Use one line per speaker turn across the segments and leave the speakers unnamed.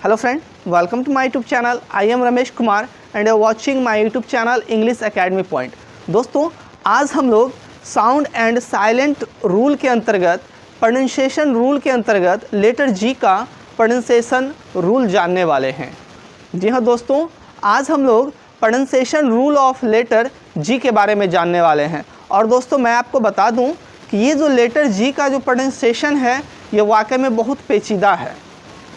Hello friend, welcome to my YouTube channel. I am Ramesh Kumar and you are watching my YouTube channel English Academy Point. दोस्तों आज हम लोग sound and silent rule के अंतर्गत pronunciation rule के अंतर्गत letter G का pronunciation rule जानने वाले हैं। जी हाँ दोस्तों, आज हम लोग pronunciation rule of letter G के बारे में जानने वाले हैं। और दोस्तों मैं आपको बता दूं कि ये जो लेटर जी का जो प्रोनाउंसिएशन है ये वाकई में बहुत पेचीदा है।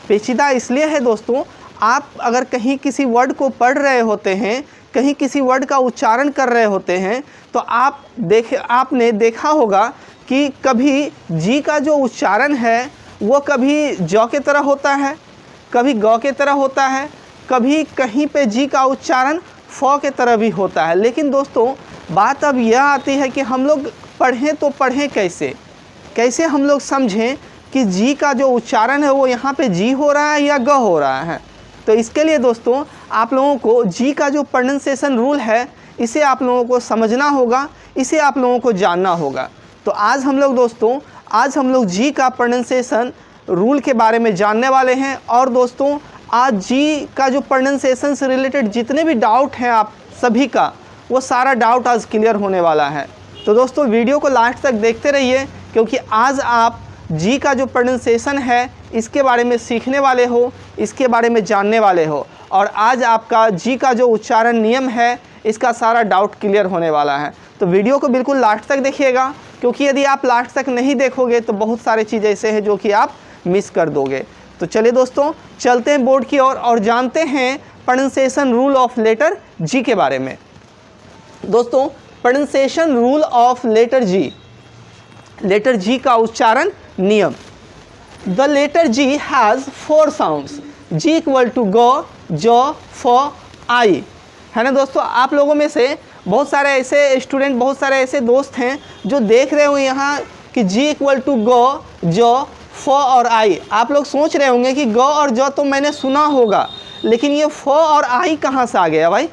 पेचीदा इसलिए है दोस्तों, आप अगर कहीं किसी वर्ड को पढ़ रहे होते हैं, कहीं किसी वर्ड का उच्चारण कर रहे होते हैं तो आपने देखा होगा कि कभी जी का जो उच्चारण है वो कभी ज के तरह होता है, कभी ग के तरह होता है, कभी कहीं पे जी का उच्चारण फ के तरह भी होता है। लेकिन दोस्तों बात अब यह आती है कि हम लोग पढ़ें तो पढ़ें कैसे हम लोग समझें कि जी का जो उच्चारण है वो यहाँ पे जी हो रहा है या ग हो रहा है। तो इसके लिए दोस्तों आप लोगों को जी का जो प्रोनाउंसिएशन रूल है इसे आप लोगों को समझना होगा, इसे आप लोगों को जानना होगा। तो आज हम लोग जी का प्रोनाउंसिएशन रूल के बारे में जानने वाले हैं। और दोस्तों आज जी का जो प्रोनाउंसिएशन से रिलेटेड जितने भी डाउट हैं आप सभी का, वो सारा डाउट आज क्लियर होने वाला है। तो दोस्तों वीडियो को लास्ट तक देखते रहिए, क्योंकि आज आप जी का जो प्रोनाउंसिएशन है इसके बारे में सीखने वाले हो, इसके बारे में जानने वाले हो। और आज आपका जी का जो उच्चारण नियम है इसका सारा डाउट क्लियर होने वाला है। तो वीडियो को बिल्कुल लास्ट तक देखिएगा, क्योंकि यदि आप लास्ट तक नहीं देखोगे तो बहुत सारे चीज़ें ऐसे हैं जो कि आप मिस कर दोगे। तो चलिए दोस्तों चलते हैं बोर्ड की ओर और जानते हैं pronunciation rule of letter G के बारे में। दोस्तों pronunciation rule of letter G का उच्चारण नियम। The letter G has 4 sounds. G equal to ग, ज, फ, आई। है ना दोस्तों, आप लोगों में से बहुत सारे ऐसे स्टूडेंट, बहुत सारे ऐसे दोस्त हैं जो देख रहे हो यहाँ कि जी इक्वल टू ग, ज, फ और आई। आप लोग सोच रहे होंगे कि ग और ज तो मैंने सुना होगा, लेकिन ये फ और आई कहाँ से आ गया भाई,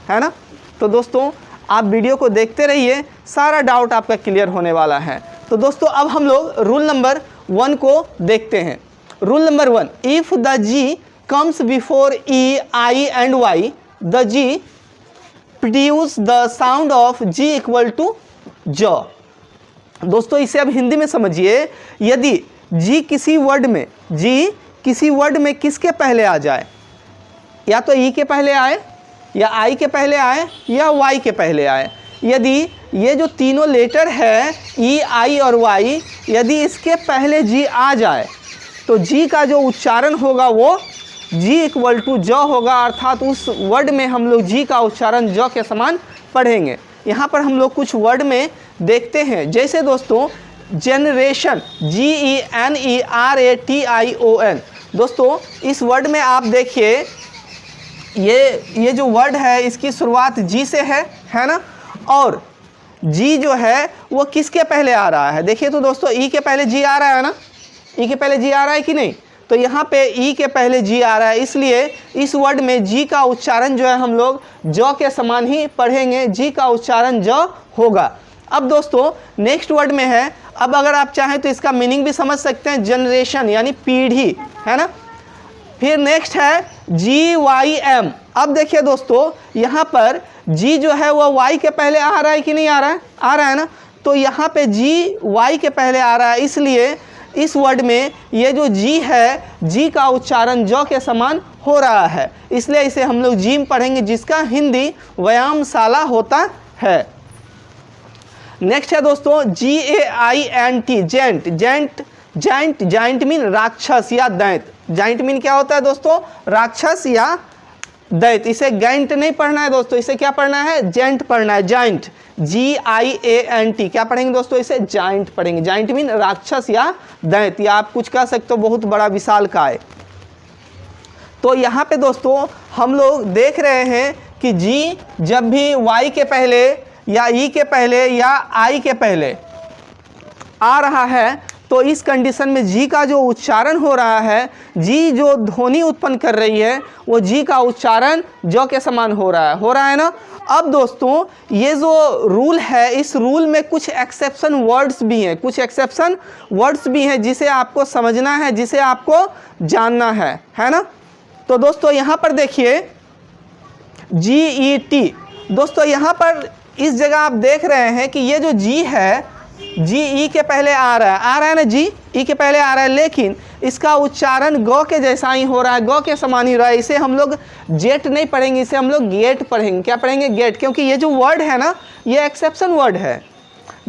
है ना। तो दोस्तों आप वीडियो को देखते रहिए, सारा डाउट आपका क्लियर होने वाला है। तो दोस्तों अब हम लोग रूल नंबर 1 को देखते हैं। Rule number 1, if the G comes before E, I and Y, the G produce the sound of G equal to ज। दोस्तों इसे अब हिंदी में समझिए। यदि जी किसी वर्ड में किसके पहले आ जाए, या तो ई के पहले आए, या आई के पहले आए, या वाई के पहले आए, यदि ये जो तीनों लेटर है ई, आई और वाई, यदि इसके पहले जी आ जाए तो जी का जो उच्चारण होगा वो जी इक्वल टू ज होगा। अर्थात उस वर्ड में हम लोग जी का उच्चारण ज के समान पढ़ेंगे। यहाँ पर हम लोग कुछ वर्ड में देखते हैं, जैसे दोस्तों जनरेशन, GENERATION। दोस्तों इस वर्ड में आप देखिए ये जो वर्ड है इसकी शुरुआत जी से है ना। और जी जो है वो किसके पहले आ रहा है, देखिए तो दोस्तों ई के पहले जी आ रहा है ना, ई के पहले जी आ रहा है कि नहीं। तो यहाँ पे ई के पहले जी आ रहा है, इसलिए इस वर्ड में जी का उच्चारण जो है हम लोग ज के समान ही पढ़ेंगे, जी का उच्चारण ज होगा। अब दोस्तों नेक्स्ट वर्ड में है, अब अगर आप चाहें तो इसका मीनिंग भी समझ सकते हैं, जनरेशन यानी पीढ़ी, है ना। फिर नेक्स्ट है GYM। अब देखिए दोस्तों यहाँ पर जी जो है वह वाई के पहले आ रहा है कि नहीं आ रहा है, आ रहा है ना। तो यहाँ पे जी वाई के पहले आ रहा है, इसलिए इस वर्ड में ये जो जी है जी का उच्चारण ज के समान हो रहा है, इसलिए इसे हम लोग जी में पढ़ेंगे, जिसका हिंदी व्यायामशाला होता है। नेक्स्ट है दोस्तों GAINT, जाइंट मीन राक्षस या दैत। जाइंट मीन क्या होता है दोस्तों, राक्षस या दैत। इसे गैंट नहीं पढ़ना है दोस्तों, इसे क्या पढ़ना है, जेंट पढ़ना है, जाइंट, GIANT। क्या पढ़ेंगे दोस्तों, इसे जाइंट पढ़ेंगे। जाइंट मीन राक्षस या दैत, या आप कुछ कह सकते हो बहुत बड़ा विशालकाय। तो यहाँ पे दोस्तों हम लोग देख रहे हैं कि जी जब भी वाई के पहले या ई के पहले या आई के पहले आ रहा है तो इस कंडीशन में जी का जो उच्चारण हो रहा है, जी जो ध्वनि उत्पन्न कर रही है वो जी का उच्चारण ज के समान हो रहा है ना। अब दोस्तों ये जो रूल है, इस रूल में कुछ एक्सेप्शन वर्ड्स भी हैं, जिसे आपको समझना है, जिसे आपको जानना है ना। तो दोस्तों यहाँ पर देखिए GET, दोस्तों यहाँ पर इस जगह आप देख रहे हैं कि ये जो G है, जी ई के पहले आ रहा है ना, जी ई के पहले आ रहा है, लेकिन इसका उच्चारण ग के जैसा ही हो रहा है, ग के समान ही हो रहा है। इसे हम लोग जेट नहीं पढ़ेंगे, इसे हम लोग गेट पढ़ेंगे। क्या पढ़ेंगे? गेट, क्योंकि ये जो वर्ड है ना, ये एक्सेप्शन वर्ड है।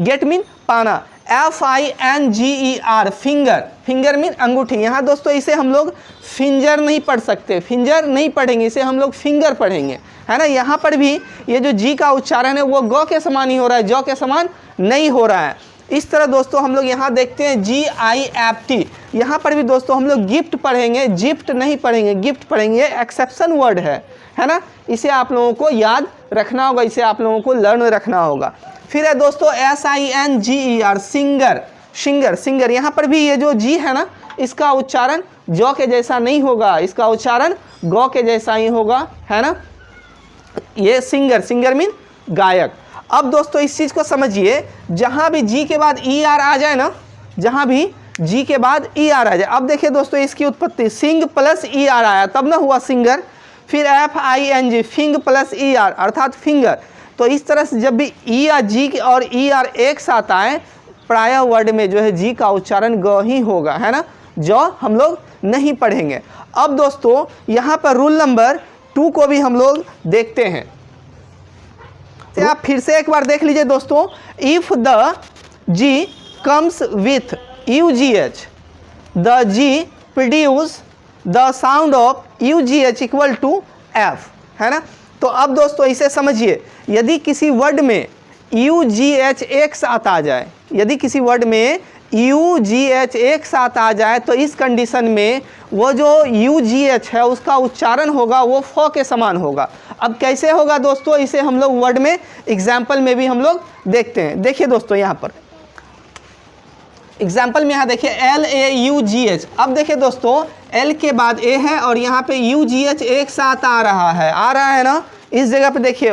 गेट मीन पाना, FINGER, फिंगर, फिंगर मीन अंगूठी। यहाँ दोस्तों इसे हम लोग फिंजर नहीं पढ़ सकते, फिंजर नहीं पढ़ेंगे, इसे हम लोग फिंगर पढ़ेंगे, है ना। यहाँ पर भी ये जो जी का उच्चारण है वो ग के समान ही हो रहा है, ज के समान नहीं हो रहा है। इस तरह दोस्तों हम लोग यहाँ देखते हैं GIFT, यहाँ पर भी दोस्तों हम लोग गिफ्ट पढ़ेंगे, जिफ्ट नहीं पढ़ेंगे, गिफ्ट पढ़ेंगे। ये एक्सेप्शन वर्ड है ना। इसे आप लोगों को याद रखना होगा, इसे आप लोगों को लर्न रखना होगा। फिर है दोस्तों SINGER, सिंगर, सिंगर, सिंगर। यहाँ पर भी ये जो जी है ना, इसका उच्चारण ज के जैसा नहीं होगा, इसका उच्चारण ग के जैसा ही होगा, है ना। ये सिंगर, सिंगर मीन गायक। अब दोस्तों इस चीज़ को समझिए, जहाँ भी जी के बाद ER आ जाए ना, जहाँ भी जी के बाद ER आ जाए। अब देखिए दोस्तों इसकी उत्पत्ति, सिंग प्लस ER आया तब ना हुआ सिंगर। फिर FING, फिंग प्लस ER अर्थात फिंगर। तो इस तरह से जब भी ई या जी और ER एक साथ आए, प्राय वर्ड में जो है जी का उच्चारण ग ही होगा, है ना, जो हम लोग नहीं पढ़ेंगे। अब दोस्तों यहाँ पर रूल नंबर 2 को भी हम लोग देखते हैं। तो आप फिर से एक बार देख लीजिए दोस्तों, if the G comes with UGH, the G produce the sound of UGH equal to F, है ना। तो अब दोस्तों इसे समझिए, यदि किसी वर्ड में UGH एक साथ आ जाए, यदि किसी वर्ड में UGH एक साथ आ जाए, तो इस कंडीशन में वो जो UGH है उसका उच्चारण होगा वो फ के समान होगा। अब कैसे होगा दोस्तों, इसे हम लोग वर्ड में एग्जाम्पल में भी हम लोग देखते हैं। देखिए दोस्तों यहाँ पर एग्जाम्पल में, यहाँ देखिए LAUGH। अब देखिए दोस्तों L के बाद A है और यहाँ पे UGH एक साथ आ रहा है ना। इस जगह पे देखिए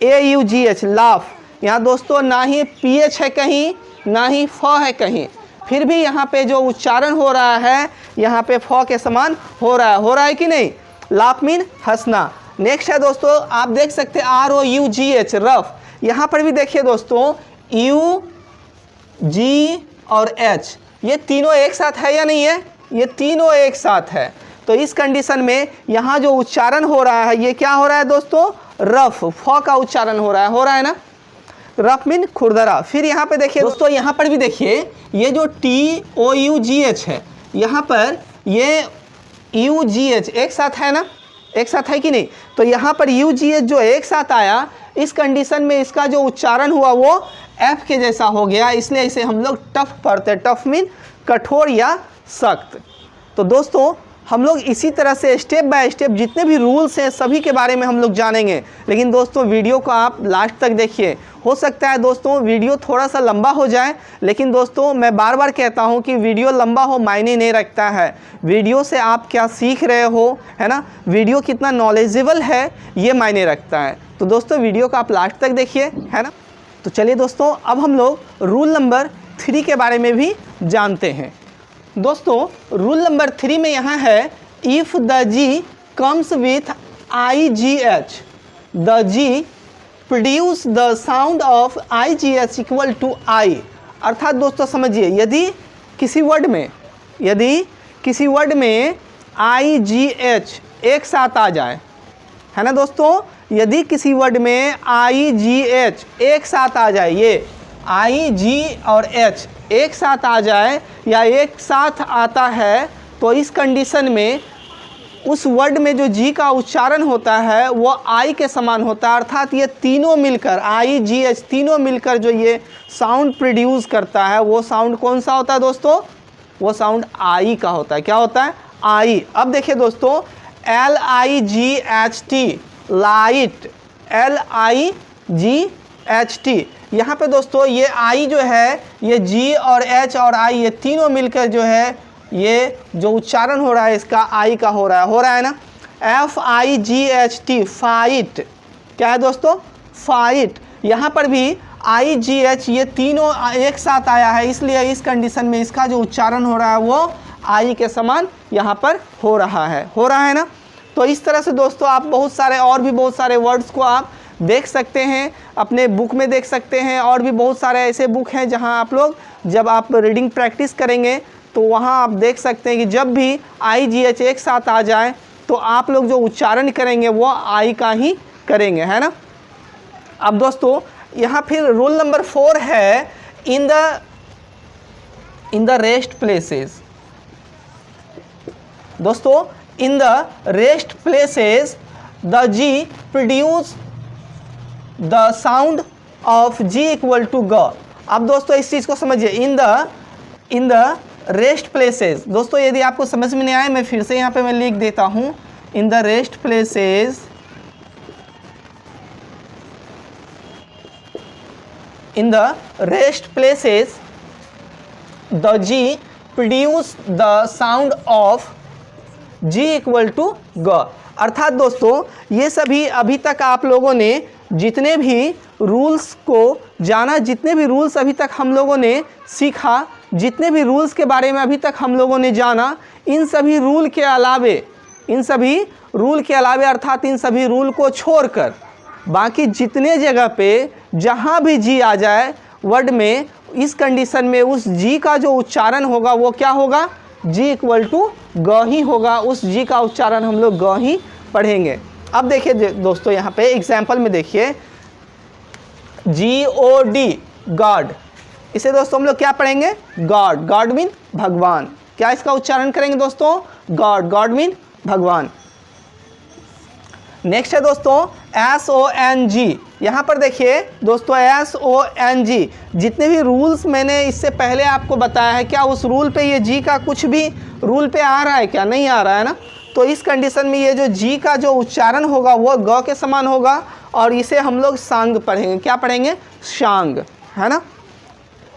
AUGH, लाफ। यहाँ दोस्तों ना ही PH है कहीं, ना ही फ है कहीं, फिर भी यहाँ पे जो उच्चारण हो रहा है यहाँ पे फ के समान हो रहा है कि नहीं। लाफ मीन हंसना। नेक्स्ट है दोस्तों, आप देख सकते हैं ROUGH, रफ। यहाँ पर भी देखिए दोस्तों U, G और H, ये तीनों एक साथ है या नहीं है, ये तीनों एक साथ है। तो इस कंडीशन में यहाँ जो उच्चारण हो रहा है ये क्या हो रहा है दोस्तों, रफ, फ का उच्चारण हो रहा है ना। रफ मीन खुरदरा। फिर यहाँ पे देखिए दोस्तों, यहाँ पर भी देखिए ये जो TOUGH है, यहाँ पर ये UGH एक साथ है ना, एक साथ है कि नहीं। तो यहाँ पर UGH जो एक साथ आया, इस कंडीशन में इसका जो उच्चारण हुआ वो F के जैसा हो गया, इसलिए इसे हम लोग टफ पढ़ते हैं। टफ मीन कठोर या सख्त। तो दोस्तों हम लोग इसी तरह से स्टेप बाय स्टेप जितने भी रूल्स हैं सभी के बारे में हम लोग जानेंगे। लेकिन दोस्तों वीडियो को आप लास्ट तक देखिए। हो सकता है दोस्तों वीडियो थोड़ा सा लंबा हो जाए, लेकिन दोस्तों मैं बार बार कहता हूं कि वीडियो लंबा हो मायने नहीं रखता है, वीडियो से आप क्या सीख रहे हो, है ना, वीडियो कितना नॉलेजेबल है ये मायने रखता है। तो दोस्तों वीडियो को आप लास्ट तक देखिए, है ना। तो चलिए दोस्तों अब हम लोग रूल नंबर 3 के बारे में भी जानते हैं। दोस्तों रूल नंबर 3 में यहाँ है, if the G comes with IGH, the G produce the sound of IGH equal to I। अर्थात दोस्तों समझिए, यदि किसी वर्ड में IGH एक साथ आ जाए, है ना दोस्तों, यदि किसी वर्ड में IGH एक साथ आ जाए, ये IG और H एक साथ आ जाए या एक साथ आता है, तो इस कंडीशन में उस वर्ड में जो जी का उच्चारण होता है वो I के समान होता है। अर्थात ये तीनों मिलकर IGH तीनों मिलकर जो ये साउंड प्रोड्यूस करता है वो साउंड कौन सा होता है दोस्तों, वो साउंड I का होता है। क्या होता है, I। अब देखिए दोस्तों LIGHT, लाइट, LIGHT। यहाँ पे दोस्तों ये I जो है, ये G और H और I ये तीनों मिलकर जो है ये जो उच्चारण हो रहा है इसका I का हो रहा है ना। FIGHT, fight. क्या है दोस्तों, फाइट। यहाँ पर भी IGH ये तीनों एक साथ आया है, इसलिए इस कंडीशन में इसका जो उच्चारण हो रहा है वो I के समान यहाँ पर हो रहा है ना। तो इस तरह से दोस्तों आप बहुत सारे और भी बहुत सारे वर्ड्स को आप देख सकते हैं, अपने बुक में देख सकते हैं। और भी बहुत सारे ऐसे बुक हैं जहां आप लोग जब आप रीडिंग प्रैक्टिस करेंगे तो वहां आप देख सकते हैं कि जब भी IGH एक साथ आ जाए तो आप लोग जो उच्चारण करेंगे वो आई का ही करेंगे, है ना। अब दोस्तों यहाँ फिर रूल नंबर 4 है इन द रेस्ट प्लेसेस। दोस्तों in the rest places the G produce the sound of G equal to ग। अब दोस्तों इस चीज़ को समझिए, इन द रेस्ट प्लेसेस। दोस्तों यदि आपको समझ में नहीं आए मैं फिर से यहाँ पे मैं लिख देता हूँ, in the rest places, in the rest places the G produce the sound of G equal to ग। अर्थात दोस्तों ये सभी अभी तक आप लोगों ने जितने भी रूल्स को जाना, जितने भी रूल्स अभी तक हम लोगों ने सीखा, जितने भी रूल्स के बारे में अभी तक हम लोगों ने जाना, इन सभी रूल के अलावे अर्थात इन सभी रूल को छोड़कर बाकी जितने जगह पे जहाँ भी जी आ जाए वर्ड में, इस कंडीशन में उस जी का जो उच्चारण होगा वो क्या होगा, जी इक्वल टू ग ही होगा। उस जी का उच्चारण हम लोग ग ही पढ़ेंगे। अब देखिए दोस्तों यहाँ पे एग्जाम्पल में देखिए, GOD गॉड, इसे दोस्तों हम लोग क्या पढ़ेंगे, गॉड। गॉड मीन भगवान। क्या इसका उच्चारण करेंगे दोस्तों, गॉड। गॉड मीन भगवान। नेक्स्ट है दोस्तों SONG। यहाँ पर देखिए दोस्तों SONG, जितने भी रूल्स मैंने इससे पहले आपको बताया है, क्या उस रूल पे ये जी का कुछ भी रूल पे आ रहा है, क्या नहीं आ रहा है ना। तो इस कंडीशन में ये जो जी का जो उच्चारण होगा वो ग के समान होगा और इसे हम लोग सांग पढ़ेंगे। क्या पढ़ेंगे, शांग, है ना।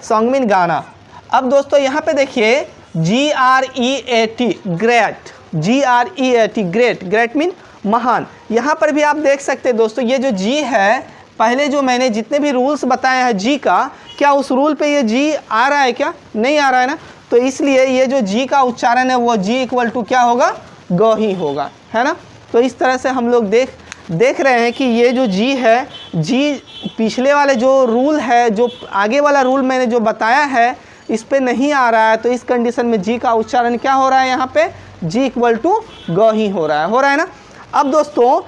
सॉन्ग मीन गाना। अब दोस्तों यहाँ पे देखिए GREAT great, GREAT great. Great mean महान। यहाँ पर भी आप देख सकते हैं दोस्तों ये जो जी है, पहले जो मैंने जितने भी रूल्स बताए हैं जी का, क्या उस रूल पे ये जी आ रहा है, क्या नहीं आ रहा है ना। तो इसलिए ये जो जी का उच्चारण है वो जी इक्वल टू क्या होगा, ग ही होगा, है ना। तो इस तरह से हम लोग देख रहे हैं कि ये जो जी है, जी पिछले वाले जो रूल है, जो आगे वाला रूल मैंने जो बताया है इस पे नहीं आ रहा है। तो इस कंडीशन में जी का उच्चारण क्या हो रहा है, यहाँ पे जी इक्वल टू ग ही हो रहा है ना। अब दोस्तों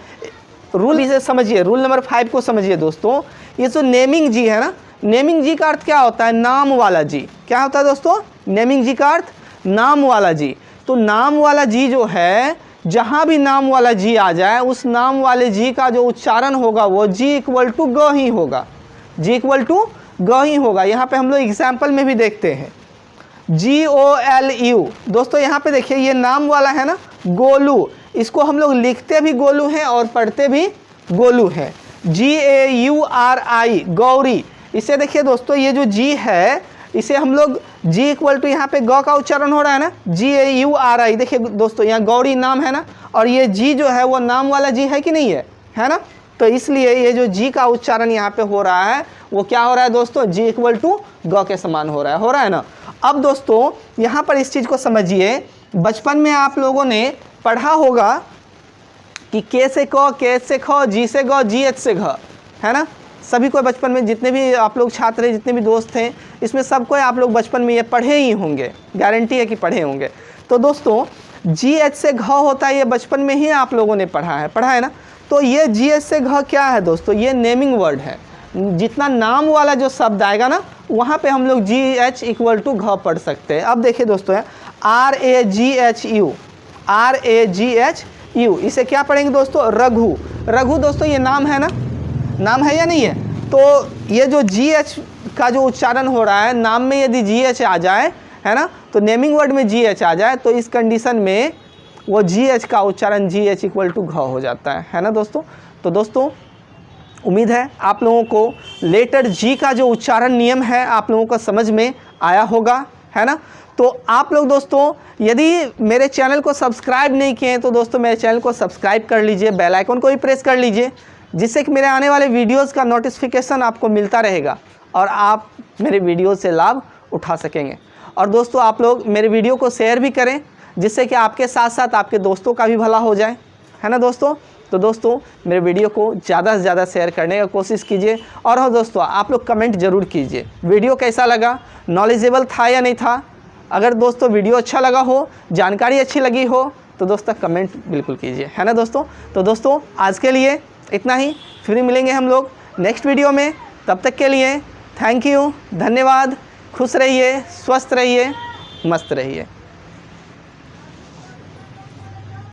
रूल इसे समझिए, रूल नंबर 5 को समझिए दोस्तों। ये जो नेमिंग जी है ना, नेमिंग जी का अर्थ क्या होता है, नाम वाला जी। क्या होता है दोस्तों, नेमिंग जी का अर्थ नाम वाला जी। तो नाम वाला जी जो है, जहाँ भी नाम वाला जी आ जाए उस नाम वाले जी का जो उच्चारण होगा वो जी इक्वल टू ग ही होगा, जी इक्वल टू ग ही होगा। यहाँ पे हम लोग एग्जाम्पल में भी देखते हैं GOLU। दोस्तों यहाँ पे देखिए ये नाम वाला है ना, गोलू। इसको हम लोग लिखते भी गोलू हैं और पढ़ते भी गोलू हैं। GAURI गौरी। इसे देखिए दोस्तों ये जो जी है इसे हम लोग जी इक्वल टू, यहाँ पे ग का उच्चारण हो रहा है ना, GAURI। देखिए दोस्तों यहाँ गौरी नाम है ना, और ये जी जो है वो नाम वाला जी है कि नहीं है ना। तो इसलिए ये जो जी का उच्चारण यहाँ पे हो रहा है वो क्या हो रहा है दोस्तों, जी इक्वल टू ग के समान हो रहा है ना। अब दोस्तों यहाँ पर इस चीज़ को समझिए, बचपन में आप लोगों ने पढ़ा होगा कि के से क, के से ख, जी से ग, GH से घ, है ना। सभी को बचपन में, जितने भी आप लोग छात्र हैं, जितने भी दोस्त हैं, इसमें सबको आप लोग बचपन में ये पढ़े ही होंगे, गारंटी है कि पढ़े होंगे। तो दोस्तों GH से घ होता है, ये बचपन में ही आप लोगों ने पढ़ा है ना। तो ये GH से घ क्या है दोस्तों, ये नेमिंग वर्ड है। जितना नाम वाला जो शब्द आएगा ना वहाँ पे हम लोग GH इक्वल टू घ पढ़ सकते हैं। अब देखिए दोस्तों RAGHU, इसे क्या पढ़ेंगे दोस्तों, रघु। रघु दोस्तों ये नाम है ना, नाम है या नहीं है। तो ये जो GH का जो उच्चारण हो रहा है, नाम में यदि GH आ जाए, है ना, तो नेमिंग वर्ड में GH आ जाए तो इस कंडीशन में वो GH का उच्चारण GH इक्वल टू घ हो जाता है ना दोस्तों। तो दोस्तों उम्मीद है आप लोगों को लेटर जी का जो उच्चारण नियम है आप लोगों को समझ में आया होगा, है ना। तो आप लोग दोस्तों यदि मेरे चैनल को सब्सक्राइब नहीं किए हैं तो दोस्तों मेरे चैनल को सब्सक्राइब कर लीजिए, बेल आइकन को भी प्रेस कर लीजिए, जिससे कि मेरे आने वाले वीडियोस का नोटिफिकेशन आपको मिलता रहेगा और आप मेरे वीडियो से लाभ उठा सकेंगे। और दोस्तों आप लोग मेरे वीडियो को शेयर भी करें, जिससे कि आपके साथ साथ आपके दोस्तों का भी भला हो जाए। है ना दोस्तों। तो दोस्तों मेरे वीडियो को ज़्यादा से ज़्यादा शेयर करने का कोशिश कीजिए। और हाँ दोस्तों, आप लोग कमेंट ज़रूर कीजिए वीडियो कैसा लगा, नॉलेजेबल था या नहीं था। अगर दोस्तों वीडियो अच्छा लगा हो, जानकारी अच्छी लगी हो, तो दोस्तों कमेंट बिल्कुल कीजिए, है ना दोस्तों। तो दोस्तों आज के लिए इतना ही, फिर मिलेंगे हम लोग नेक्स्ट वीडियो में। तब तक के लिए थैंक यू, धन्यवाद। खुश रहिए, स्वस्थ रहिए, मस्त रहिए।